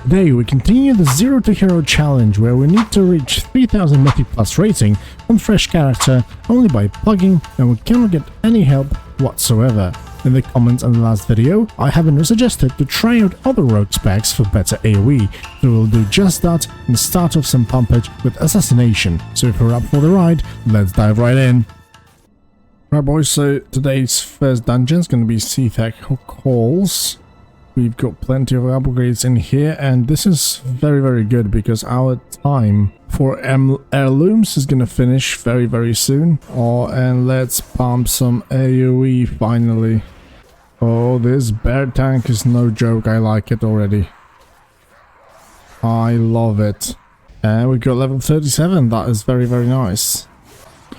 Today we continue the Zero to Hero challenge where we need to reach 3000 mythic plus rating on fresh character only by plugging, and we cannot get any help whatsoever. In the comments on the last video, I have been suggested to try out other rogue specs for better AoE, so we'll do just that and start off some pumpage with Assassination. So if you're up for the ride, let's dive right in. Right boys, so today's first dungeon is going to be Sethekk Halls. We've got plenty of upgrades in here, and this is very good because our time for heirlooms is gonna finish very soon. Oh, and let's pump some AoE finally. Oh, this bear tank is no joke. I like it already. I love it. And we got level 37. That is very nice.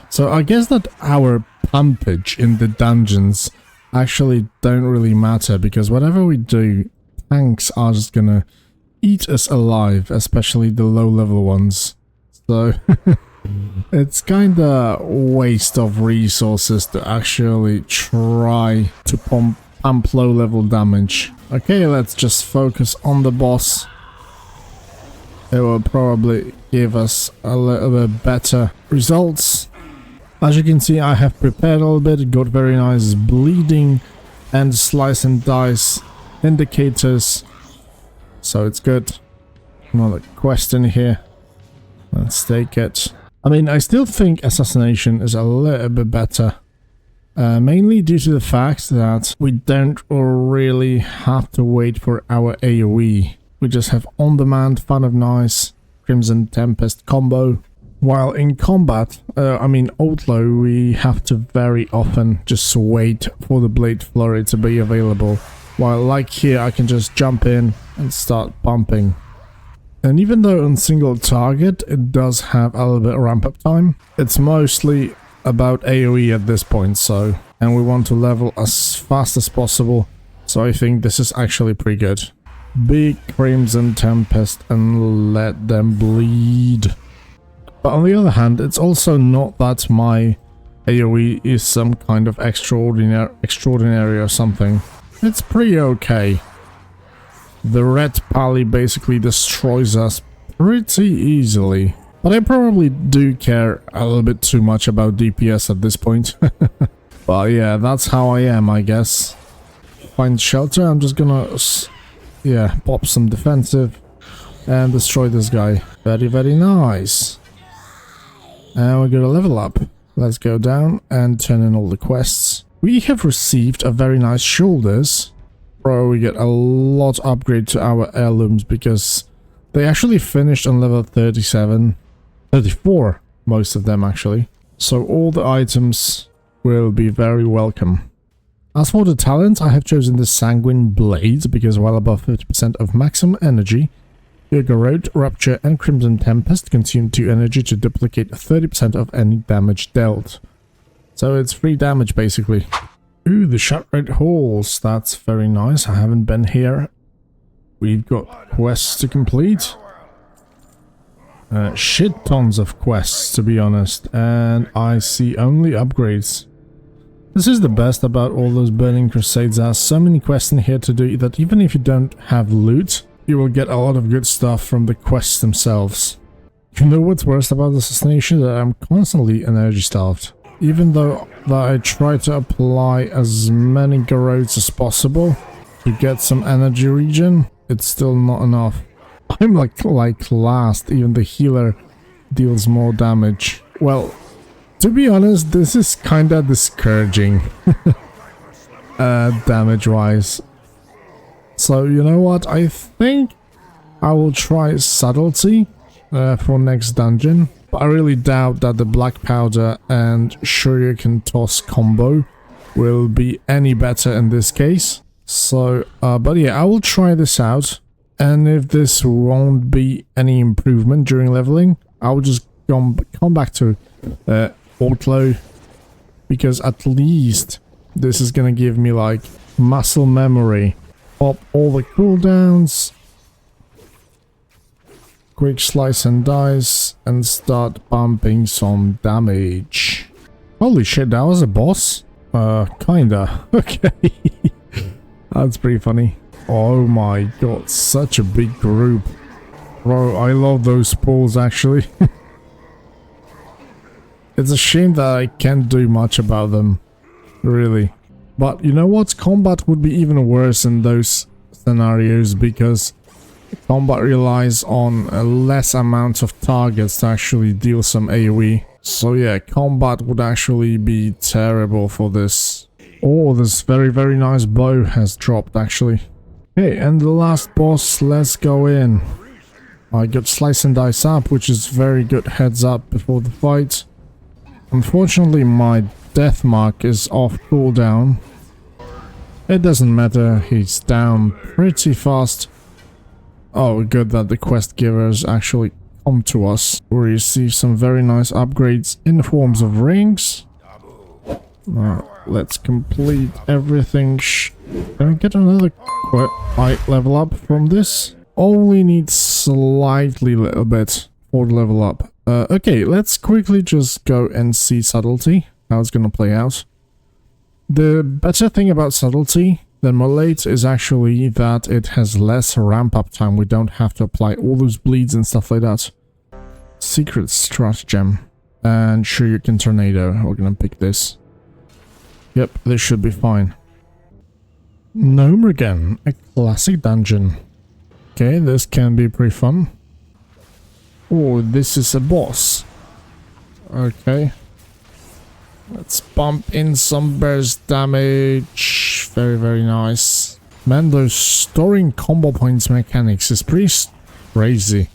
So I guess that our pumpage in the dungeons actually don't really matter, because whatever we do, tanks are just gonna eat us alive, especially the low level ones. So it's kinda waste of resources to actually try to pump low level damage. Okay, let's just focus on the boss. It will probably give us a little bit better results. As you can see, I have prepared a little bit, got very nice bleeding and slice and dice indicators, so it's good. Another quest in here, let's take it. I mean, I still think Assassination is a little bit better, mainly due to the fact that we don't really have to wait for our AoE. We just have on-demand Fun of Nice, Crimson Tempest combo. While in combat, Outlaw, we have to very often just wait for the Blade Flurry to be available. While like here, I can just jump in and start pumping. And even though on single target, it does have a little bit of ramp up time, it's mostly about AoE at this point, so... And we want to level as fast as possible, so I think this is actually pretty good. Big Crimson Tempest and let them bleed. But on the other hand, it's also not that my AoE is some kind of extraordinary or something. It's pretty okay. The red pally basically destroys us pretty easily. But I probably do care a little bit too much about DPS at this point. But yeah, that's how I am, I guess. Find shelter, I'm just gonna... yeah, pop some defensive and destroy this guy. Very nice. And we're gonna level up. Let's go down and turn in all the quests. We have received a very nice shoulders. Bro, we get a lot upgrade to our heirlooms because they actually finished on level 37. 34, most of them actually. So all the items will be very welcome. As for the talent, I have chosen the Sanguine Blade because while above 50% of maximum energy, Road, Rupture and Crimson Tempest consume 2 energy to duplicate 30% of any damage dealt. So it's free damage basically. Ooh, the Shattered Halls, that's very nice. I haven't been here. We've got quests to complete. Shit tons of quests, to be honest, and I see only upgrades. This is the best about all those Burning Crusades. There are so many quests in here to do that even if you don't have loot, you will get a lot of good stuff from the quests themselves. You know what's worst about Assassination? That I'm constantly energy starved. Even though I try to apply as many garrotes as possible to get some energy regen, it's still not enough. I'm like last, even the healer deals more damage. Well, to be honest, this is kinda discouraging, damage-wise. So, you know what, I think I will try Subtlety for next dungeon. But I really doubt that the Black Powder and Shuriken Toss combo will be any better in this case. So, but yeah, I will try this out. And if this won't be any improvement during leveling, I will just come back to Outlaw. Because at least this is gonna give me like muscle memory. Pop all the cooldowns, quick slice and dice, and start pumping some damage. Holy shit, that was a boss? Kinda. Okay. That's pretty funny. Oh my god, such a big group. Bro, I love those spools actually. It's a shame that I can't do much about them. Really. But you know what? Combat would be even worse in those scenarios because combat relies on a less amount of targets to actually deal some AoE. So yeah, combat would actually be terrible for this. Oh, this very, very nice bow has dropped actually. Okay, and the last boss, let's go in. I got Slice and Dice up, which is very good heads up before the fight. Unfortunately, my death mark is off cooldown. It doesn't matter, he's down pretty fast. Oh, good that the quest givers actually come to us. We receive some very nice upgrades in the forms of rings. Now, let's complete everything. Can I get another level up from this? Only need slightly little bit for the level up. Okay, let's quickly just go and see Subtlety, how it's gonna play out. The better thing about Subtlety than Molate is actually that it has less ramp up time. We don't have to apply all those bleeds and stuff like that. Secret Stratagem and Shuriken Tornado. We're gonna pick this. Yep, this should be fine. Gnomeregan, a classic dungeon. Okay, this can be pretty fun. Oh, this is a boss. Okay. Let's bump in some burst damage. Very, very nice. Man, those storing combo points mechanics is pretty crazy.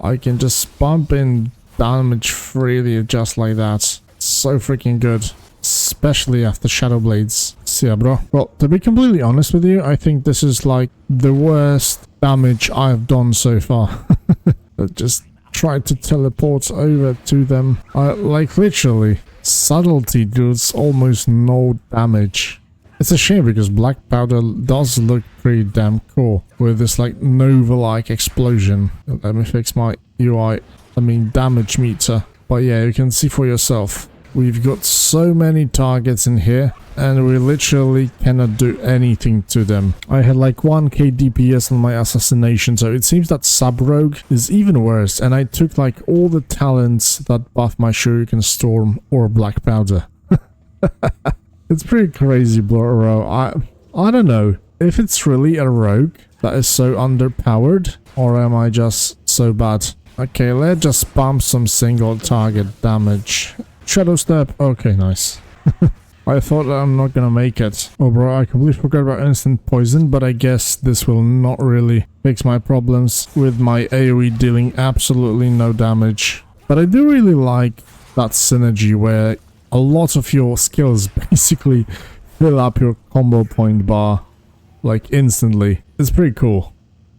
I can just bump in damage freely just like that. It's so freaking good. Especially after Shadow Blades. So yeah, bro. Well, to be completely honest with you, I think this is like the worst damage I've done so far. I just tried to teleport over to them. Like literally, Subtlety does almost no damage. It's a shame because Black Powder does look pretty damn cool with this like Nova-like explosion. Let me fix my UI, damage meter. But yeah, you can see for yourself. We've got so many targets in here and we literally cannot do anything to them. I had like 1k DPS on my assassination, so it seems that Sub-Rogue is even worse, and I took like all the talents that buff my Shuriken Storm or Black Powder. It's pretty crazy, bro. I don't know if it's really a rogue that is so underpowered, or am I just so bad? Okay, let's just spam some single target damage. Shadow Step. Okay, nice. I thought that I'm not gonna make it. Oh bro, I completely forgot about instant poison, but I guess this will not really fix my problems with my AoE dealing absolutely no damage. But I do really like that synergy where a lot of your skills basically fill up your combo point bar like instantly. It's pretty cool.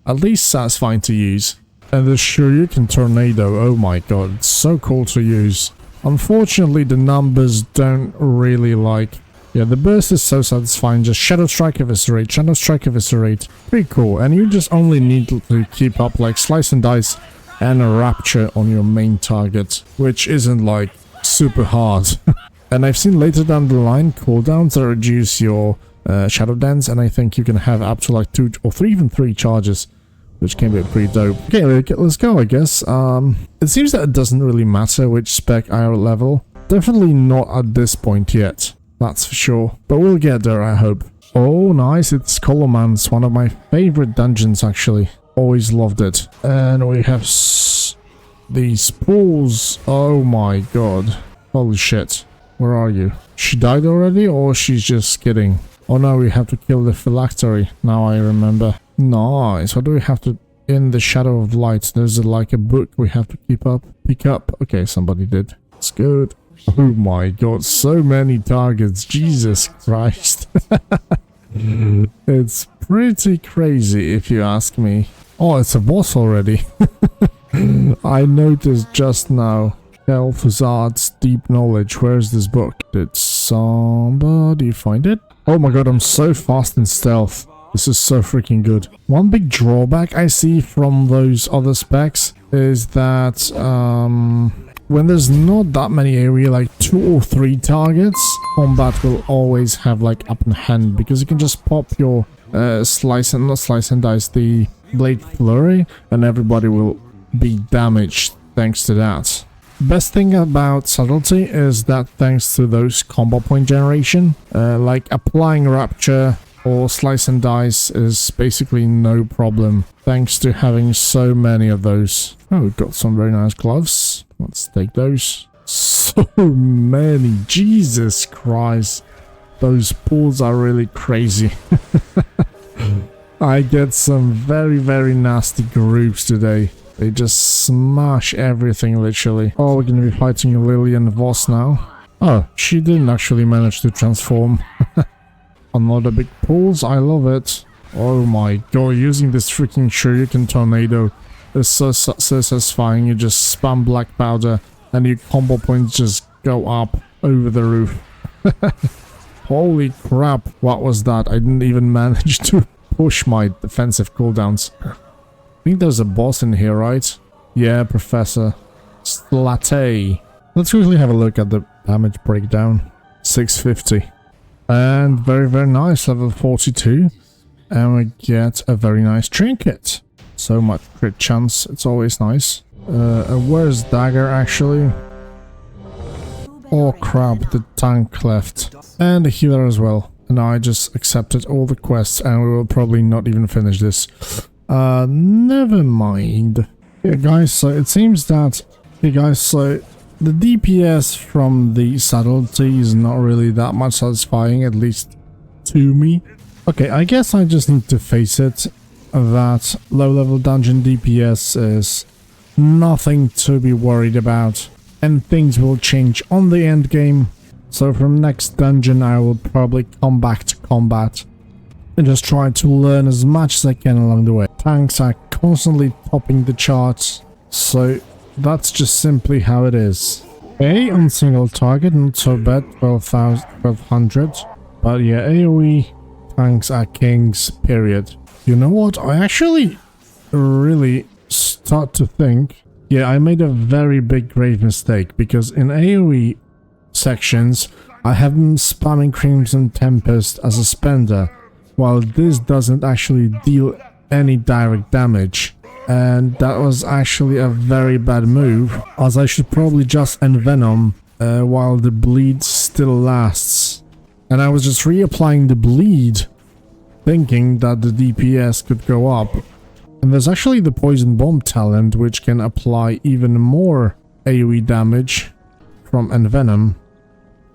At least satisfying to use. And the Shuriken Tornado, oh my god, it's so cool to use. Unfortunately, the numbers don't really like... Yeah, the burst is so satisfying. Just Shadow Strike Eviscerate, Shadow Strike Eviscerate. Pretty cool. And you just only need to keep up like Slice and Dice and a Rapture on your main target, which isn't like super hard. And I've seen later down the line cooldowns that reduce your Shadow Dance, and I think you can have up to like 2 or 3, even 3 charges, which can be pretty dope. Okay, let's go, I guess. It seems that it doesn't really matter which spec I level. Definitely not at this point yet, that's for sure. But we'll get there, I hope. Oh, nice, it's Scholomance, one of my favorite dungeons, actually. Always loved it. And we have these pools. Oh my god. Holy shit. Where are you? She died already, or she's just kidding? Oh no, we have to kill the phylactery. Now I remember. Nice. What do we have to... In the Shadow of Light, there's like a book we have to pick up. Okay, somebody did. It's good. Oh my god, so many targets. Jesus Christ. It's pretty crazy if you ask me. Oh, it's a boss already. I noticed just now. Kel'Thuzad's Deep Knowledge. Where's this book? Did somebody find it? Oh my god, I'm so fast in stealth. This is so freaking good. One big drawback I see from those other specs is that when there's not that many area, like 2 or 3 targets, combat will always have like upper hand, because you can just pop your not slice and dice, the blade flurry, and everybody will be damaged thanks to that. Best thing about subtlety is that thanks to those combo point generation, like applying rapture or slice and dice is basically no problem, thanks to having so many of those. Oh, we've got some very nice gloves. Let's take those. So many, Jesus Christ. Those pulls are really crazy. I get some very, very nasty groups today. They just smash everything, literally. Oh, we're gonna be fighting Lillian Voss now. Oh, she didn't actually manage to transform. Another big pulls, I love it. Oh my god, using this freaking shuriken tornado is so satisfying. You just spam black powder and your combo points just go up over the roof. Holy crap, what was that? I didn't even manage to push my defensive cooldowns. I think there's a boss in here, right? Yeah, Professor Slate. Let's quickly have a look at the damage breakdown. 650. And very, very nice, level 42. And we get a very nice trinket. So much crit chance, it's always nice. Where's Dagger, actually? Oh crap, the tank left. And the healer as well. And I just accepted all the quests, and we will probably not even finish this. Never mind. Yeah, guys, so it seems that... Hey guys, so the DPS from the subtlety is not really that much satisfying, at least to me. Okay, I guess I just need to face it, that low-level dungeon DPS is nothing to be worried about, and things will change on the end game. So from next dungeon I will probably come back to combat and just try to learn as much as I can along the way. Tanks are constantly topping the charts, so that's just simply how it is. Okay, on single target, not so bad, 1200, but yeah, AoE tanks are kings, period. You know what, I actually really start to think, yeah, I made a very big grave mistake, because in AoE sections I have been spamming Crimson Tempest as a spender, while this doesn't actually deal any direct damage. And that was actually a very bad move, as I should probably just envenom while the bleed still lasts. And I was just reapplying the bleed, thinking that the DPS could go up. And there's actually the Poison Bomb talent, which can apply even more AoE damage from envenom.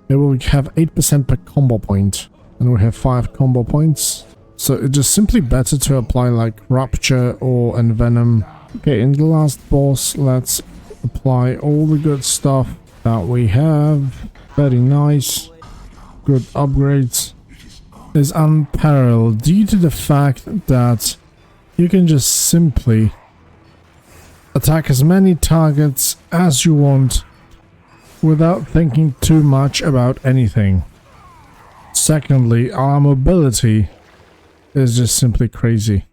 It will have 8% per combo point, and we have 5 combo points. So it's just simply better to apply like Rapture or Envenom. Okay, in the last boss, let's apply all the good stuff that we have. Very nice. Good upgrades. Is unparalleled due to the fact that you can just simply attack as many targets as you want without thinking too much about anything. Secondly, our mobility is just simply crazy.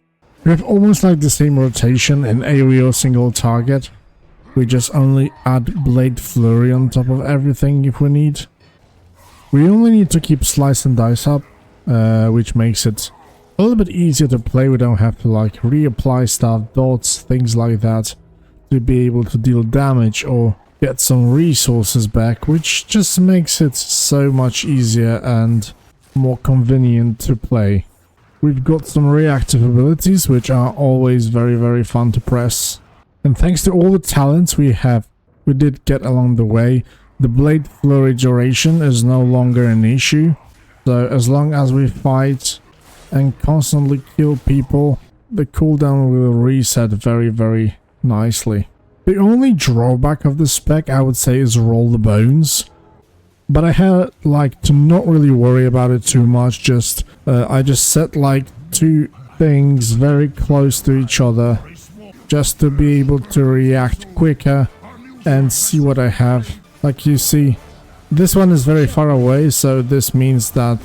We have almost like the same rotation in AoE or single target. We just only add Blade Flurry on top of everything if we need. We only need to keep Slice and Dice up, which makes it a little bit easier to play. We don't have to like reapply stuff, dots, things like that, to be able to deal damage or get some resources back, which just makes it so much easier and more convenient to play. We've got some reactive abilities, which are always very, very fun to press. And thanks to all the talents we did get along the way, the Blade Flurry duration is no longer an issue. So as long as we fight and constantly kill people, the cooldown will reset very, very nicely. The only drawback of the spec, I would say, is Roll the Bones. But I had like to not really worry about it too much, just I just set like 2 things very close to each other just to be able to react quicker and see what I have. Like you see, this one is very far away, so this means that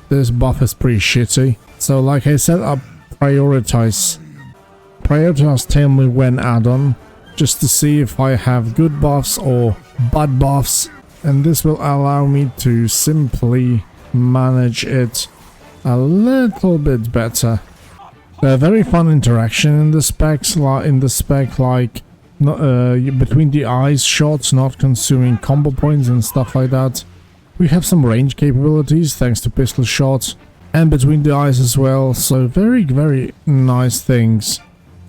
this buff is pretty shitty. So like I said, I prioritize Tell Me When add-on, just to see if I have good buffs or bad buffs, and this will allow me to simply manage it a little bit better. A very fun interaction in the specs, like between the eyes shots, not consuming combo points and stuff like that. We have some range capabilities thanks to pistol shots, and between the eyes as well, so very, very nice things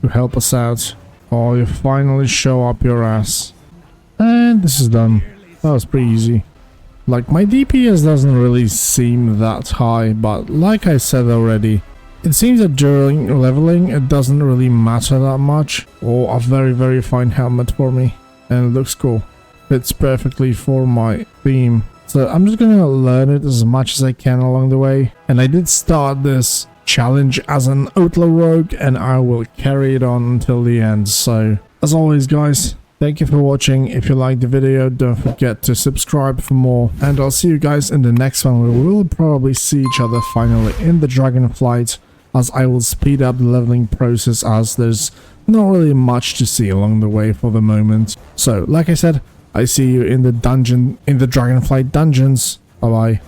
to help us out. Oh, you finally show up your ass. And this is done. That was pretty easy. Like, my DPS doesn't really seem that high, but like I said already, it seems that during leveling it doesn't really matter that much. Oh, a very, very fine helmet for me, and it looks cool. Fits perfectly for my theme. So I'm just gonna learn it as much as I can along the way. And I did start this challenge as an outlaw rogue, and I will carry it on until the end. So as always, guys, thank you for watching. If you liked the video, don't forget to subscribe for more, and I'll see you guys in the next one, where we will probably see each other finally in the Dragonflight, as I will speed up the leveling process, as there's not really much to see along the way for the moment. So like I said, I see you in the dungeon, in the Dragonflight dungeons. Bye bye.